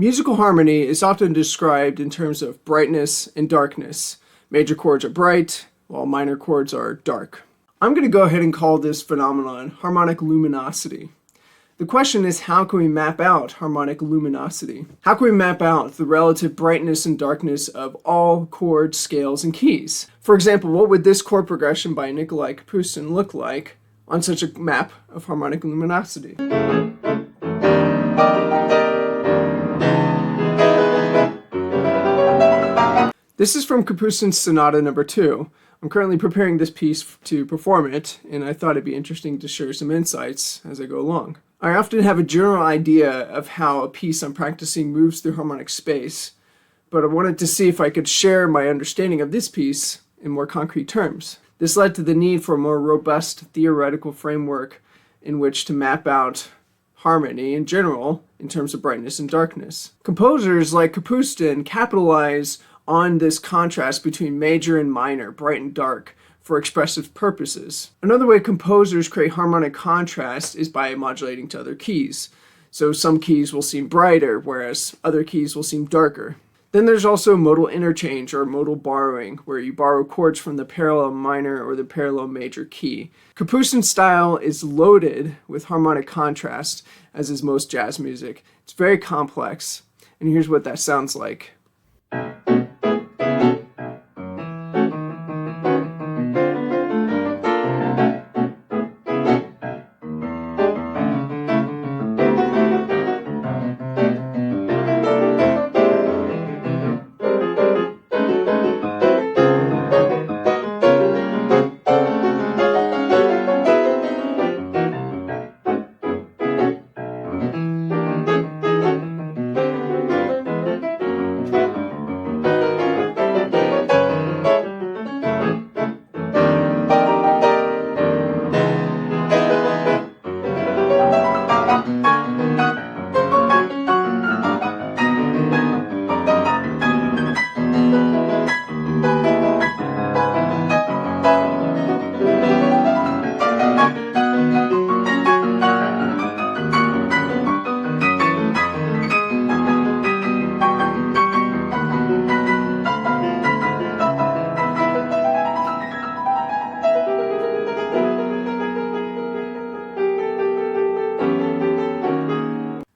Musical harmony is often described in terms of brightness and darkness. Major chords are bright, while minor chords are dark. I'm going to go ahead and call this phenomenon harmonic luminosity. The question is, how can we map out harmonic luminosity? How can we map out the relative brightness and darkness of all chords, scales, and keys? For example, what would this chord progression by Nikolai Kapustin look like on such a map of harmonic luminosity? This is from Kapustin's Sonata No. 2. I'm currently preparing this piece to perform it, and I thought it'd be interesting to share some insights as I go along. I often have a general idea of how a piece I'm practicing moves through harmonic space, but I wanted to see if I could share my understanding of this piece in more concrete terms. This led to the need for a more robust theoretical framework in which to map out harmony in general in terms of brightness and darkness. Composers like Kapustin capitalize on this contrast between major and minor, bright and dark, for expressive purposes. Another way composers create harmonic contrast is by modulating to other keys. So some keys will seem brighter, whereas other keys will seem darker. Then there's also modal interchange or modal borrowing, where you borrow chords from the parallel minor or the parallel major key. Kapustin's style is loaded with harmonic contrast, as is most jazz music. It's very complex, and here's what that sounds like.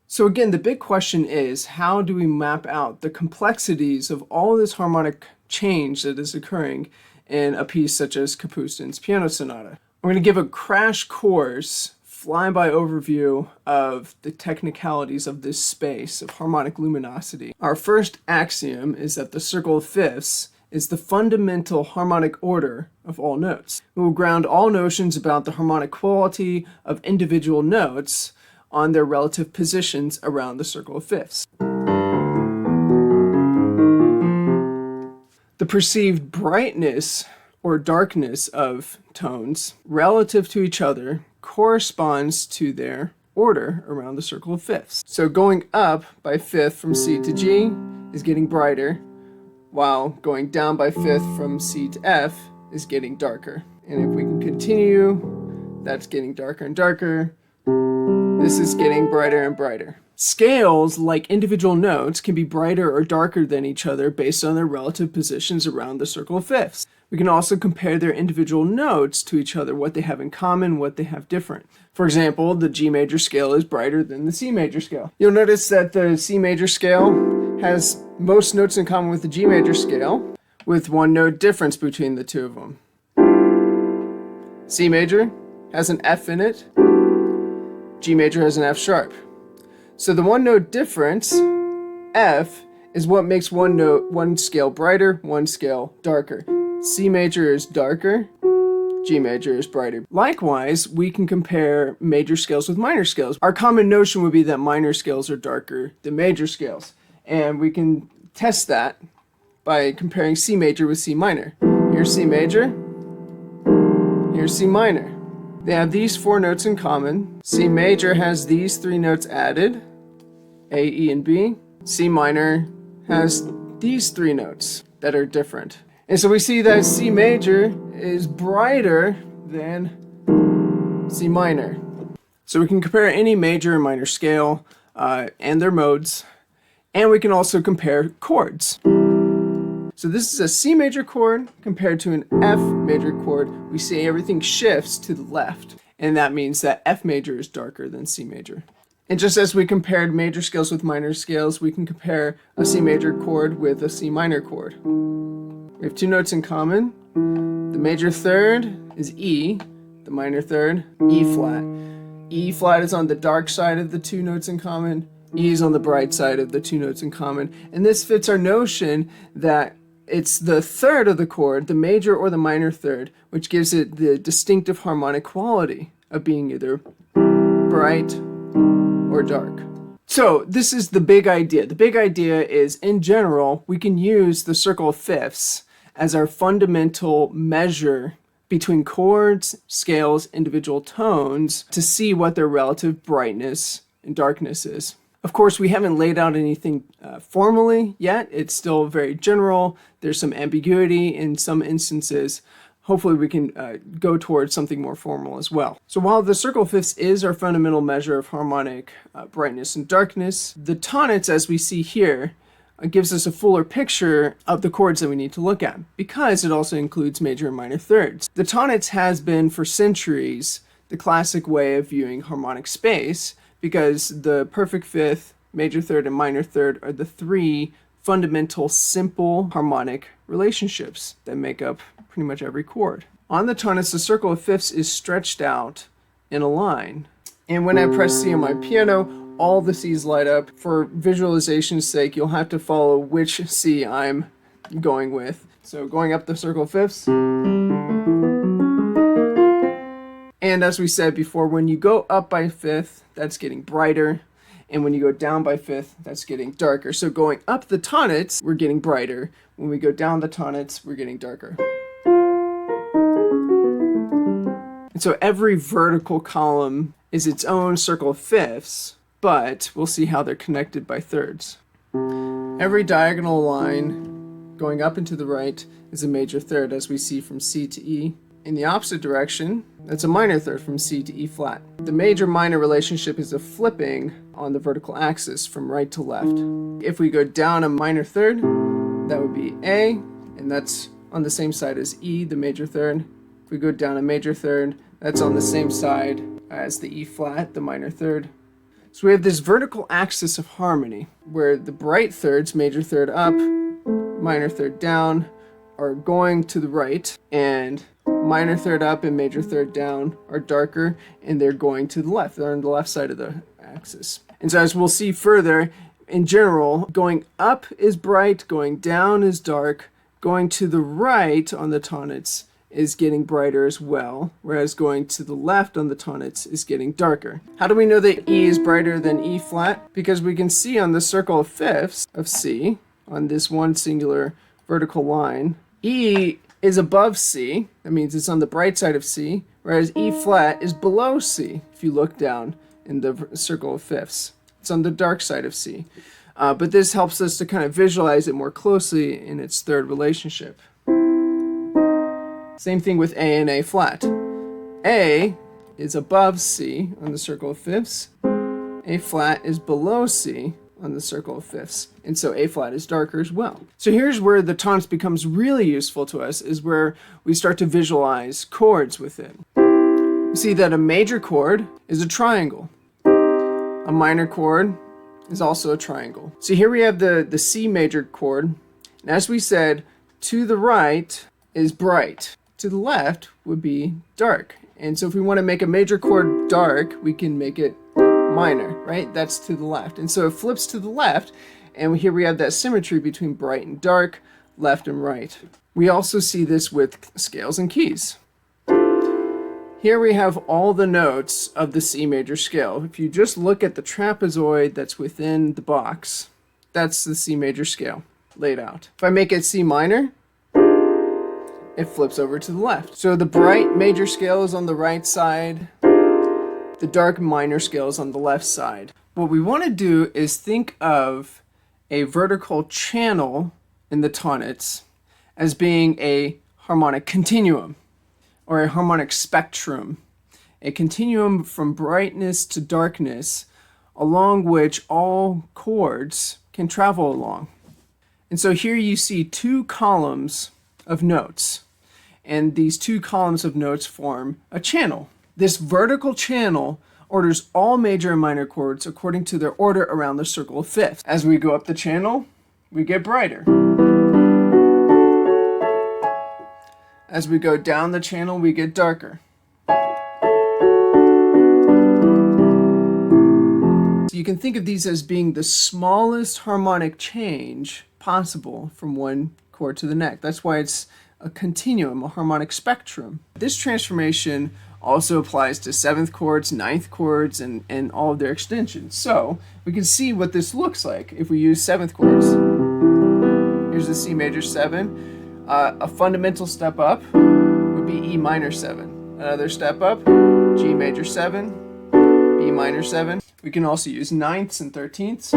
So again, the big question is, how do we map out the complexities of all this harmonic change that is occurring in a piece such as Kapustin's Piano Sonata? I'm going to give a crash course, flyby overview of the technicalities of this space of harmonic luminosity. Our first axiom is that the circle of fifths is the fundamental harmonic order of all notes. We will ground all notions about the harmonic quality of individual notes on their relative positions around the circle of fifths. The perceived brightness or darkness of tones relative to each other corresponds to their order around the circle of fifths. So going up by fifth from C to G is getting brighter, while going down by fifth from C to F is getting darker. And if we can continue, that's getting darker and darker. This is getting brighter and brighter. Scales, like individual notes, can be brighter or darker than each other based on their relative positions around the circle of fifths. We can also compare their individual notes to each other, what they have in common, what they have different. For example, the G major scale is brighter than the C major scale. You'll notice that the C major scale has most notes in common with the G major scale, with one note difference between the two of them. C major has an F in it. G major has an F sharp. So the one note difference, F, is what makes one scale brighter, one scale darker. C major is darker, G major is brighter. Likewise, we can compare major scales with minor scales. Our common notion would be that minor scales are darker than major scales. And we can test that by comparing C major with C minor. Here's C major, here's C minor. They have these four notes in common. C major has these three notes added, A, E, and B. C minor has these three notes that are different. And so we see that C major is brighter than C minor. So we can compare any major and minor scale and their modes, And we can also compare chords. So this is a C major chord compared to an F major chord. We see everything shifts to the left, and that means that F major is darker than C major. And just as we compared major scales with minor scales, we can compare a C major chord with a C minor chord. We have two notes in common. The major third is E, the minor third, E flat. E flat is on the dark side of the two notes in common. E is on the bright side of the two notes in common. And this fits our notion that it's the third of the chord, the major or the minor third, which gives it the distinctive harmonic quality of being either bright or dark. So this is the big idea. The big idea is, in general, we can use the circle of fifths as our fundamental measure between chords, scales, individual tones to see what their relative brightness and darkness is. Of course, we haven't laid out anything formally yet. It's still very general. There's some ambiguity in some instances. Hopefully we can go towards something more formal as well. So while the circle of fifths is our fundamental measure of harmonic brightness and darkness, the Tonnetz, as we see here, gives us a fuller picture of the chords that we need to look at, because it also includes major and minor thirds. The Tonnetz has been for centuries the classic way of viewing harmonic space, because the perfect fifth, major third, and minor third are the three fundamental simple harmonic relationships that make up pretty much every chord. On the Tonnetz, the circle of fifths is stretched out in a line. And when I press C on my piano, all the C's light up. For visualization's sake, you'll have to follow which C I'm going with. So going up the circle of fifths. And as we said before, when you go up by fifth, that's getting brighter. And when you go down by fifth, that's getting darker. So going up the Tonnetz, we're getting brighter. When we go down the Tonnetz, we're getting darker. And so every vertical column is its own circle of fifths, but we'll see how they're connected by thirds. Every diagonal line going up and to the right is a major third, as we see from C to E. In the opposite direction, that's a minor third from C to E flat. The major-minor relationship is a flipping on the vertical axis from right to left. If we go down a minor third, that would be A, and that's on the same side as E, the major third. If we go down a major third, that's on the same side as the E flat, the minor third. So we have this vertical axis of harmony, where the bright thirds, major third up, minor third down, are going to the right, and minor third up and major third down are darker, and they're going to the left. They're on the left side of the axis. And so as we'll see further, in general, going up is bright, going down is dark, going to the right on the Tonnetz is getting brighter as well, whereas going to the left on the Tonnetz is getting darker. How do we know that E is brighter than E flat? Because we can see on the circle of fifths of C, on this one singular vertical line, E is above C. That means it's on the bright side of C, whereas E flat is below C if you look down in the circle of fifths. It's on the dark side of C. But this helps us to kind of visualize it more closely in its third relationship. Same thing with A and A flat. A is above C on the circle of fifths. A flat is below C on the circle of fifths. And so A flat is darker as well. So here's where the Tonnetz becomes really useful to us, is where we start to visualize chords with it. We see that a major chord is a triangle. A minor chord is also a triangle. So here we have the C major chord. And as we said, to the right is bright. To the left would be dark. And so if we want to make a major chord dark, we can make it minor, right? That's to the left. And so it flips to the left, and here we have that symmetry between bright and dark, left and right. We also see this with scales and keys. Here we have all the notes of the C major scale. If you just look at the trapezoid that's within the box, that's the C major scale laid out. If I make it C minor, it flips over to the left. So the bright major scale is on the right side. The dark minor scale is on the left side. What we want to do is think of a vertical channel in the Tonnetz as being a harmonic continuum, or a harmonic spectrum, a continuum from brightness to darkness, along which all chords can travel along. And so here you see two columns of notes, and these two columns of notes form a channel. This vertical channel orders all major and minor chords according to their order around the circle of fifths. As we go up the channel, we get brighter. As we go down the channel, we get darker. So you can think of these as being the smallest harmonic change possible from one chord to the next. That's why it's a continuum, a harmonic spectrum. This transformation also applies to seventh chords, ninth chords, and all of their extensions. So we can see what this looks like if we use seventh chords. Here's the C major 7. A fundamental step up would be E minor 7. Another step up, G major 7, B minor 7. We can also use ninths and 13ths.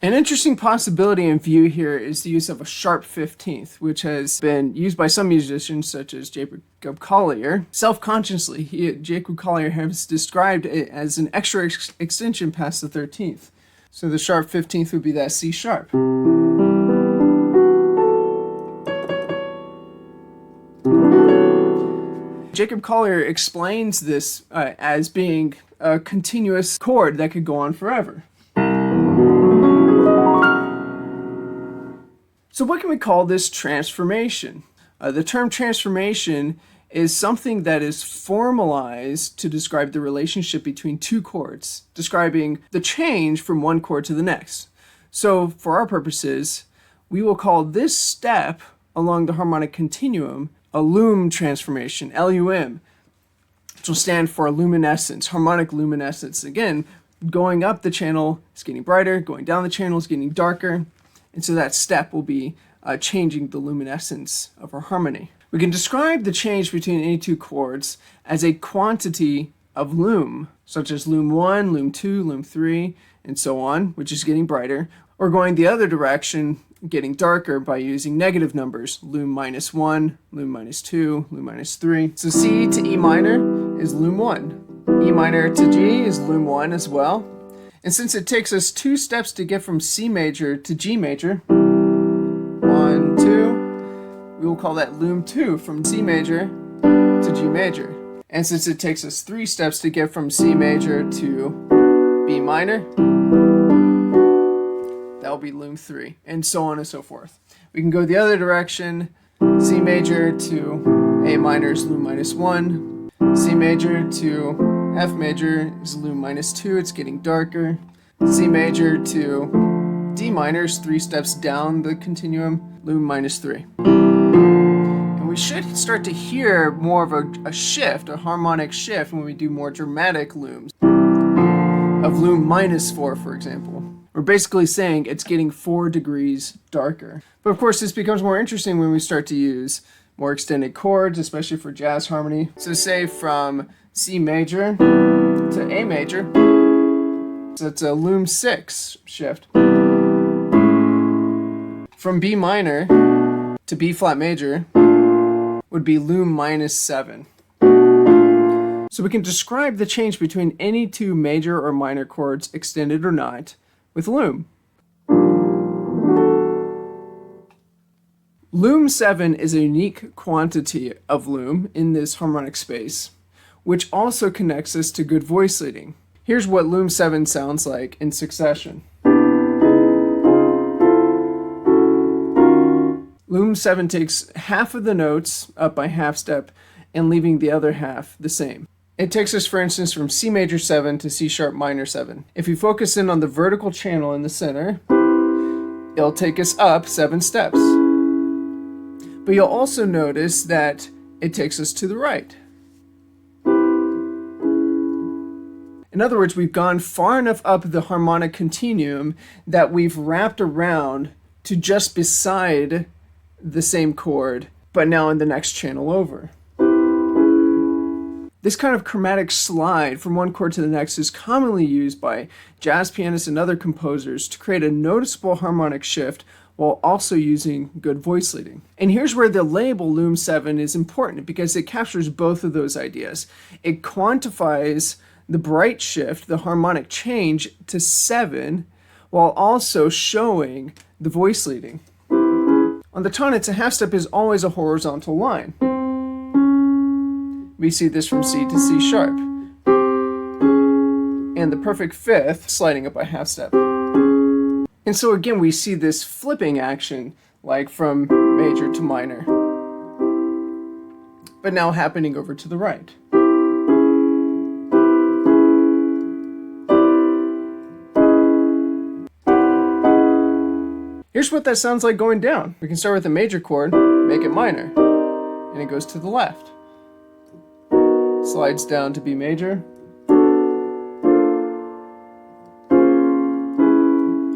An interesting possibility in view here is the use of a sharp 15th, which has been used by some musicians such as Jacob Collier. Self-consciously, Jacob Collier has described it as an extra extension past the 13th. So the sharp 15th would be that C sharp. Jacob Collier explains this as being a continuous chord that could go on forever. So what can we call this transformation? The term transformation is something that is formalized to describe the relationship between two chords, describing the change from one chord to the next. So for our purposes, we will call this step along the harmonic continuum a Lum transformation, L-U-M, which will stand for luminescence, harmonic luminescence. Again, going up the channel is getting brighter, going down the channel is getting darker. And so that step will be changing the luminescence of our harmony. We can describe the change between any two chords as a quantity of Lum, such as Lum 1, Lum 2, Lum 3, and so on, which is getting brighter, or going the other direction, getting darker by using negative numbers, Lum minus 1, Lum minus 2, Lum minus 3. So C to E minor is Lum 1. E minor to G is Lum 1 as well. And since it takes us 2 steps to get from C major to G major, 1, 2, we will call that Lum 2 from C major to G major. And since it takes us 3 steps to get from C major to B minor, that will be Lum 3, and so on and so forth. We can go the other direction, C major to A minor is Lum minus 1, C major to F major is Lum minus 2, it's getting darker. C major to D minor is 3 steps down the continuum, Lum minus 3. And we should start to hear more of a shift, a harmonic shift, when we do more dramatic Lums. Of Lum minus 4, for example. We're basically saying it's getting 4 degrees darker. But of course, this becomes more interesting when we start to use more extended chords, especially for jazz harmony. So say from C major to A major, so it's a Lum 6 shift. From B minor to B flat major would be Lum minus 7. So we can describe the change between any two major or minor chords, extended or not, with Lum. Lum 7 is a unique quantity of Lum in this harmonic space, which also connects us to good voice leading. Here's what Lum 7 sounds like in succession. Lum 7 takes half of the notes up by half step and leaving the other half the same. It takes us, for instance, from C major 7 to C sharp minor 7. If you focus in on the vertical channel in the center, it'll take us up 7 steps. But you'll also notice that it takes us to the right. In other words, we've gone far enough up the harmonic continuum that we've wrapped around to just beside the same chord, but now in the next channel over. This kind of chromatic slide from one chord to the next is commonly used by jazz pianists and other composers to create a noticeable harmonic shift while also using good voice leading. And here's where the label Lum 7 is important, because it captures both of those ideas. It quantifies the bright shift, the harmonic change, to 7, while also showing the voice leading. On the Tonnetz, a half step is always a horizontal line. We see this from C to C sharp. And the perfect fifth sliding up a half step. And so again, we see this flipping action, like from major to minor, but now happening over to the right. Here's what that sounds like going down. We can start with a major chord, make it minor, and it goes to the left. Slides down to B major,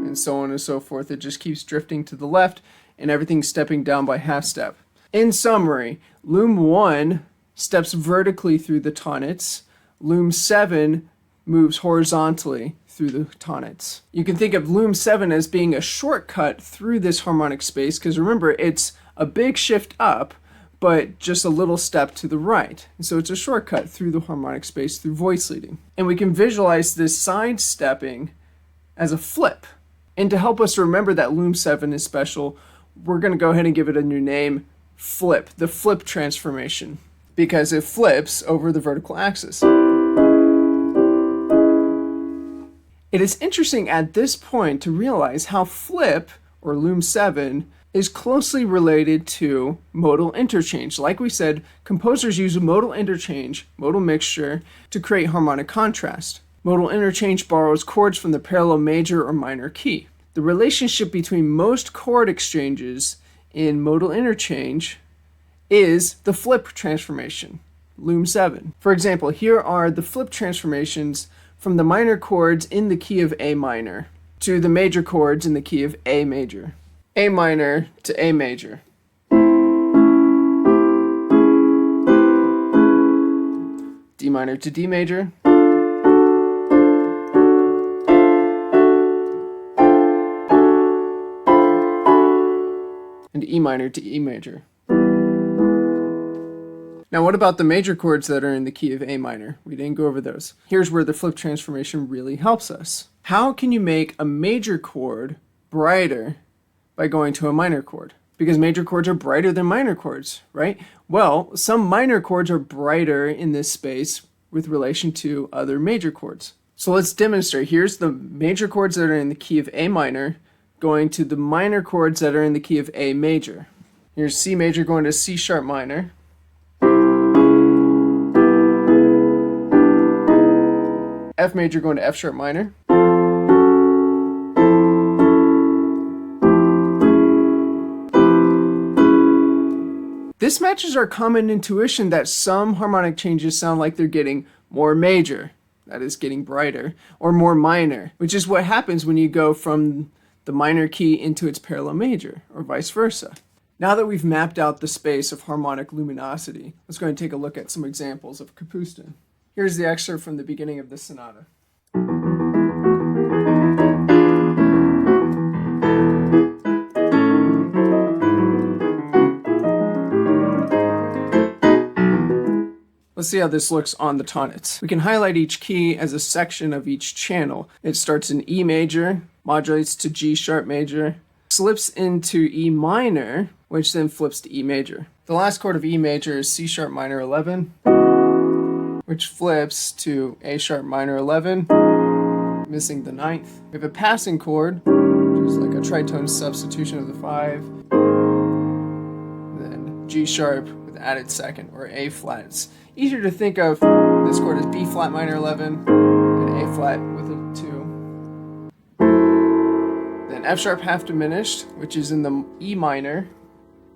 and so on and so forth. It just keeps drifting to the left, and everything's stepping down by half step. In summary, Lum 1 steps vertically through the Tonnetz. Lum 7 moves horizontally through the Tonnetz. You can think of Lum 7 as being a shortcut through this harmonic space, because remember, it's a big shift up, but just a little step to the right. And so it's a shortcut through the harmonic space through voice leading. And we can visualize this sidestepping as a flip. And to help us remember that Lum 7 is special, we're going to go ahead and give it a new name, flip, the flip transformation, because it flips over the vertical axis. It is interesting at this point to realize how flip, or Lum 7, is closely related to modal interchange. Like we said, composers use modal interchange, modal mixture, to create harmonic contrast. Modal interchange borrows chords from the parallel major or minor key. The relationship between most chord exchanges in modal interchange is the flip transformation, Lum 7. For example, here are the flip transformations from the minor chords in the key of A minor to the major chords in the key of A major. A minor to A major. D minor to D major. And E minor to E major. Now, what about the major chords that are in the key of A minor? We didn't go over those. Here's where the flip transformation really helps us. How can you make a major chord brighter by going to a minor chord? Because major chords are brighter than minor chords, right? Well, some minor chords are brighter in this space with relation to other major chords. So let's demonstrate. Here's the major chords that are in the key of A minor going to the minor chords that are in the key of A major. Here's C major going to C sharp minor. F major going to F sharp minor. This matches our common intuition that some harmonic changes sound like they're getting more major, that is getting brighter, or more minor, which is what happens when you go from the minor key into its parallel major, or vice versa. Now that we've mapped out the space of harmonic luminosity, let's go and take a look at some examples of Kapustin. Here's the excerpt from the beginning of the sonata. Let's see how this looks on the Tonnetz. We can highlight each key as a section of each channel. It starts in E major, modulates to G sharp major, slips into E minor, which then flips to E major. The last chord of E major is C sharp minor 11, which flips to A sharp minor 11, missing the ninth. We have a passing chord, which is like a tritone substitution of the 5, then G sharp with added second, or A flat. It's easier to think of this chord as B flat minor 11 and A flat with a 2. Then F sharp half diminished, which is in the E minor,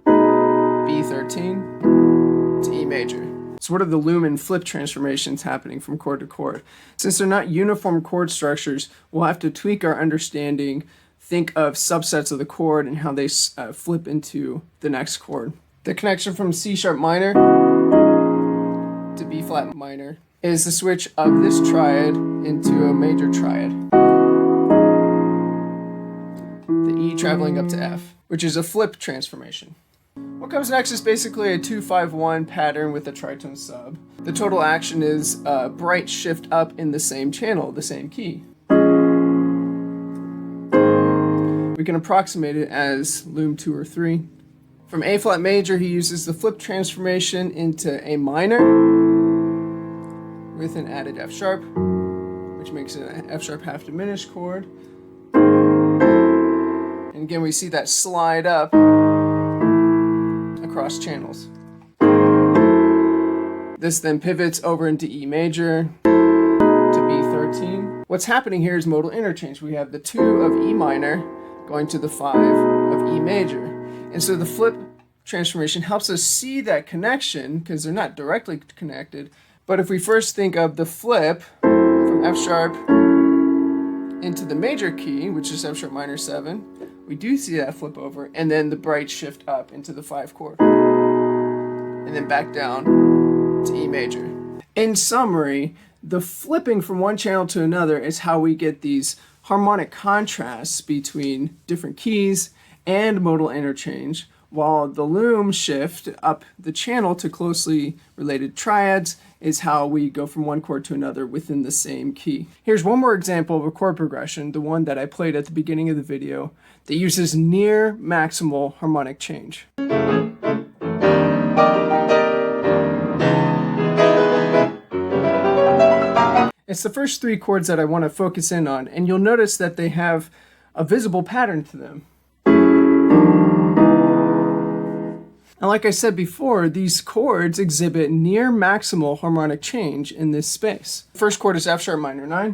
B13 to E major. So what are the Lum and flip transformations happening from chord to chord? Since they're not uniform chord structures, we'll have to tweak our understanding, think of subsets of the chord and how they flip into the next chord. The connection from C sharp minor to B flat minor is the switch of this triad into a major triad. The E traveling up to F, which is a flip transformation. What comes next is basically a 2-5-1 pattern with a tritone sub. The total action is a bright shift up in the same channel, the same key. We can approximate it as Lum 2 or 3. From A flat major, he uses the flip transformation into A minor with an added F sharp, which makes it an F sharp half diminished chord. And again, we see that slide up across channels. This then pivots over into E major to B13. What's happening here is modal interchange. We have the 2 of E minor going to the 5 of E major. And so the flip transformation helps us see that connection because they're not directly connected. But if we first think of the flip from F sharp into the major key, which is F sharp minor 7, we do see that flip over, and then the bright shift up into the 5 chord. And then back down to E major. In summary, the flipping from one channel to another is how we get these harmonic contrasts between different keys and modal interchange, while the Lum shift up the channel to closely related triads is how we go from one chord to another within the same key. Here's one more example of a chord progression, the one that I played at the beginning of the video, that uses near maximal harmonic change. It's the first 3 chords that I want to focus in on, and you'll notice that they have a visible pattern to them. And like I said before, these chords exhibit near maximal harmonic change in this space. First chord is F sharp minor 9,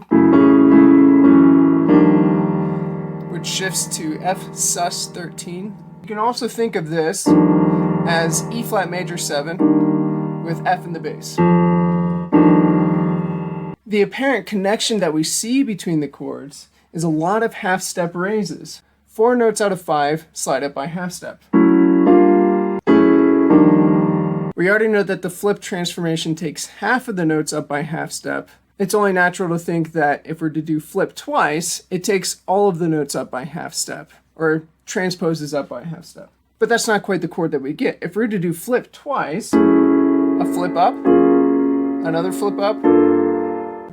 which shifts to F sus 13. You can also think of this as E flat major 7 with F in the bass. The apparent connection that we see between the chords is a lot of half step raises. 4 notes out of 5 slide up by half step. We already know that the flip transformation takes half of the notes up by half step. It's only natural to think that if we're to do flip twice, it takes all of the notes up by half step, or transposes up by half step. But that's not quite the chord that we get. If we're to do flip twice, a flip up, another flip up,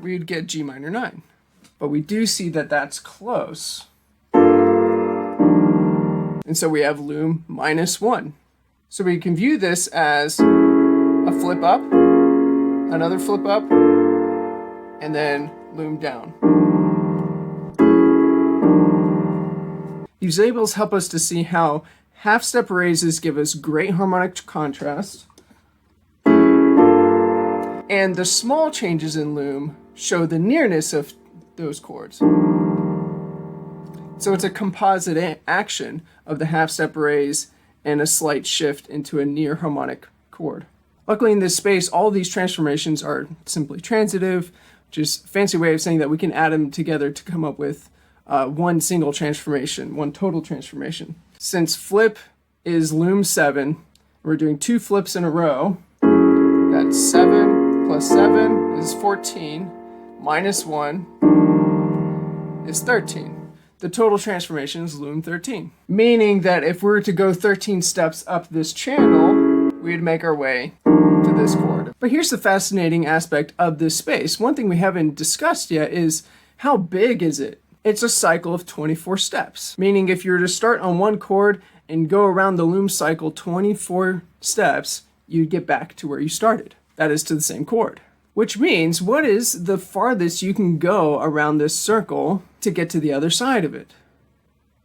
we'd get G minor 9. But we do see that that's close. And so we have Lum minus 1. So we can view this as a flip up, another flip up, and then Lum down. These labels help us to see how half step raises give us great harmonic contrast, and the small changes in Lum show the nearness of those chords. So it's a composite action of the half step raise and a slight shift into a near harmonic chord. Luckily in this space, all these transformations are simply transitive, which is a fancy way of saying that we can add them together to come up with one single transformation, one total transformation. Since flip is Lum 7, we're doing 2 flips in a row. That's 7 plus 7 is 14, minus 1 is 13. The total transformation is Lum 13, meaning that if we were to go 13 steps up this channel, we'd make our way to this chord. But here's the fascinating aspect of this space. One thing we haven't discussed yet is how big is it? It's a cycle of 24 steps, meaning if you were to start on one chord and go around the Lum cycle 24 steps, you'd get back to where you started. That is to the same chord. Which means, what is the farthest you can go around this circle to get to the other side of it?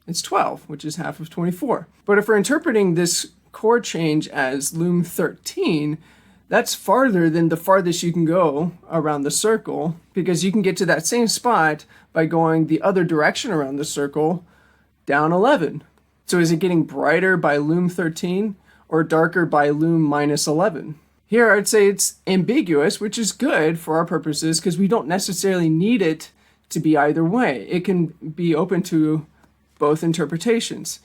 It's 12, which is half of 24. But if we're interpreting this chord change as Lum 13, that's farther than the farthest you can go around the circle, because you can get to that same spot by going the other direction around the circle, down 11. So is it getting brighter by Lum 13 or darker by Lum minus 11? Here I'd say it's ambiguous, which is good for our purposes because we don't necessarily need it to be either way. It can be open to both interpretations.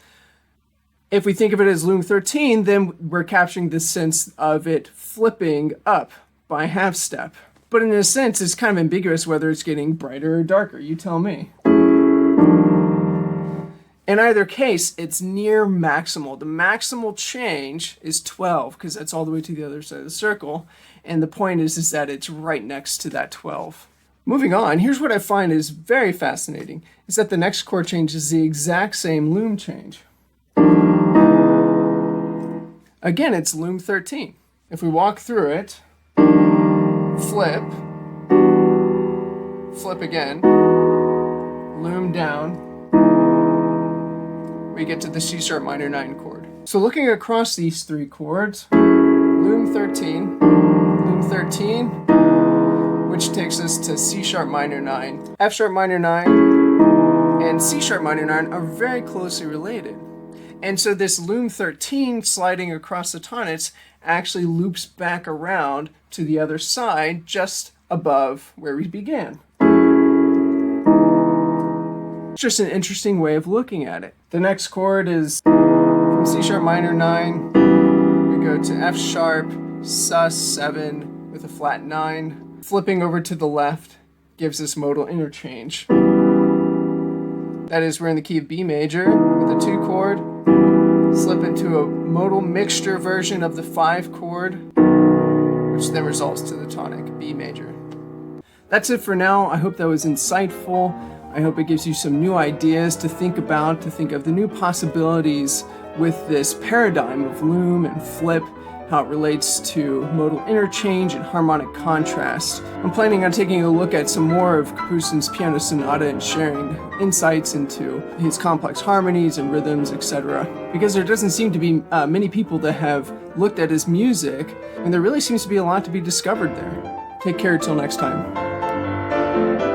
If we think of it as Lum 13, then we're capturing the sense of it flipping up by half step. But in a sense, it's kind of ambiguous whether it's getting brighter or darker. You tell me. In either case, it's near maximal. The maximal change is 12 because that's all the way to the other side of the circle. And the point is that it's right next to that 12. Moving on, here's what I find is very fascinating, is that the next chord change is the exact same Lum change. Again, it's Lum 13. If we walk through it, flip, flip again, Lum down, we get to the C sharp minor 9 chord. So looking across these three chords, Lum 13, Lum 13, which takes us to C sharp minor 9. F sharp minor 9 and C sharp minor 9 are very closely related. And so this Lum 13 sliding across the Tonnetz actually loops back around to the other side just above where we began. It's just an interesting way of looking at it. The next chord is from C sharp minor 9, we go to F sharp, sus 7 with a flat 9. Flipping over to the left gives us modal interchange. That is, we're in the key of B major with a 2 chord, slip into a modal mixture version of the 5 chord, which then resolves to the tonic B major. That's it for now. I hope that was insightful. I hope it gives you some new ideas to think about, to think of the new possibilities with this paradigm of Lum and flip, how it relates to modal interchange and harmonic contrast. I'm planning on taking a look at some more of Kapustin's piano sonata and sharing insights into his complex harmonies and rhythms, etc. Because there doesn't seem to be many people that have looked at his music, and there really seems to be a lot to be discovered there. Take care till next time.